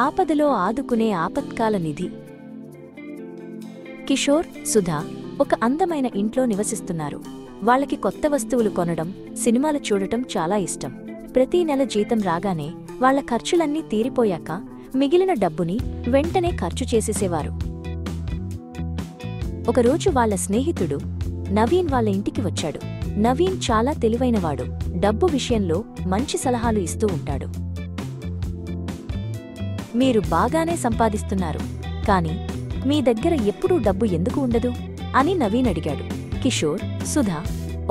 ఆపదలో ఆదుకునే ఆపత్కాల నిధి. కిషోర్, సుధా ఒక అందమైన ఇంట్లో నివసిస్తున్నారు. వాళ్ళకి కొత్త వస్తువులు కొనడం, సినిమాలు చూడటం చాలా ఇష్టం. ప్రతీ నెల జీతం రాగానే వాళ్ల ఖర్చులన్నీ తీరిపోయాక మిగిలిన డబ్బుని వెంటనే ఖర్చు చేసేసేవారు. ఒకరోజు వాళ్ల స్నేహితుడు నవీన్ వాళ్ళ ఇంటికి వచ్చాడు. నవీన్ చాలా తెలివైనవాడు. డబ్బు విషయంలో మంచి సలహాలు ఇస్తూ ఉంటాడు. మీరు బాగానే సంపాదిస్తున్నారు, కాని మీ దగ్గర ఎప్పుడూ డబ్బు ఎందుకు ఉండదు అని నవీన్ అడిగాడు. కిషోర్, సుధా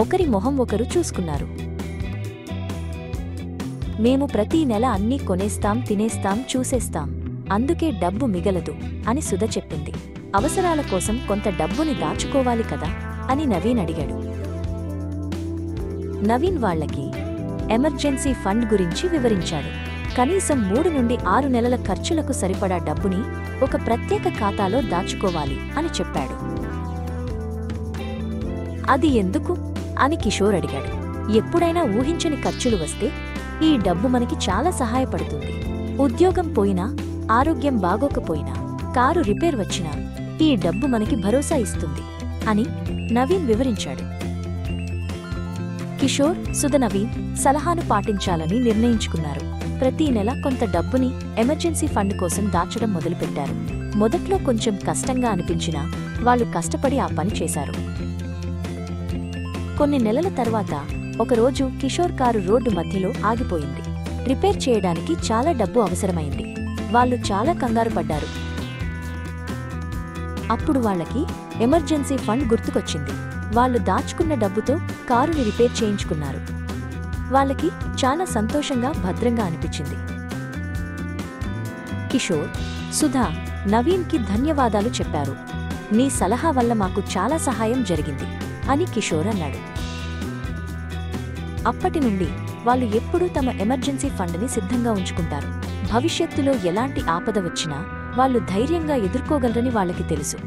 ఒకరి మొహం ఒకరు చూసుకున్నారు. మేము ప్రతీ నెల అన్నీ కొనేస్తాం, తినేస్తాం, చూసేస్తాం, అందుకే డబ్బు మిగలదు అని సుధ చెప్పింది. అవసరాల కోసం కొంత డబ్బుని దాచుకోవాలి కదా అని నవీన్ అడిగాడు. నవీన్ వాళ్లకి ఎమర్జెన్సీ ఫండ్ గురించి వివరించాడు. కనీసం 3 నుండి 6 నెలల ఖర్చులకు సరిపడా డబ్బుని ఒక ప్రత్యేక ఖాతాలో దాచుకోవాలి అని చెప్పాడు. అది ఎందుకు అని కిషోర్ అడిగాడు. ఎప్పుడైనా ఊహించని ఖర్చులు వస్తే ఈ డబ్బు మనకి చాలా సహాయపడుతుంది. ఉద్యోగం పోయినా, ఆరోగ్యం బాగోకపోయినా, కారు రిపేర్ వచ్చినా ఈ డబ్బు మనకి భరోసా ఇస్తుంది అని నవీన్ వివరించాడు. కిషోర్, సుధ నవీన్ సలహాను పాటించాలని నిర్ణయించుకున్నారు. ప్రతీ నెల కొంత డబ్బుని ఎమర్జెన్సీ ఫండ్ కోసం దాచడం మొదలుపెట్టారు. మొదట్లో కొంచెం కష్టంగా అనిపించినా వాళ్లు కష్టపడి ఆ పని చేశారు. కొన్ని నెలల తర్వాత ఒకరోజు కిషోర్ కారు రోడ్డు మధ్యలో ఆగిపోయింది. రిపేర్ చేయడానికి చాలా డబ్బు అవసరమైంది. వాళ్లు చాలా కంగారు పడ్డారు. అప్పుడు వాళ్లకి ఎమర్జెన్సీ ఫండ్ గుర్తుకొచ్చింది. వాళ్లు దాచుకున్న డబ్బుతో కారుని రిపేర్ చేయించుకున్నారు. వాళ్ళకి చాలా సంతోషంగా, భద్రంగా అనిపించింది. కిషోర్, సుధా నవీన్కి ధన్యవాదాలు చెప్పారు. నీ సలహా వల్ల మాకు చాలా సహాయం జరిగింది అని కిషోర్ అన్నాడు. అప్పటి నుండి వాళ్ళు ఎప్పుడూ తమ ఎమర్జెన్సీ ఫండ్ని సిద్ధంగా ఉంచుకుంటారు. భవిష్యత్తులో ఎలాంటి ఆపద వచ్చినా వాళ్ళు ధైర్యంగా ఎదుర్కోగలరని వాళ్ళకి తెలుసు.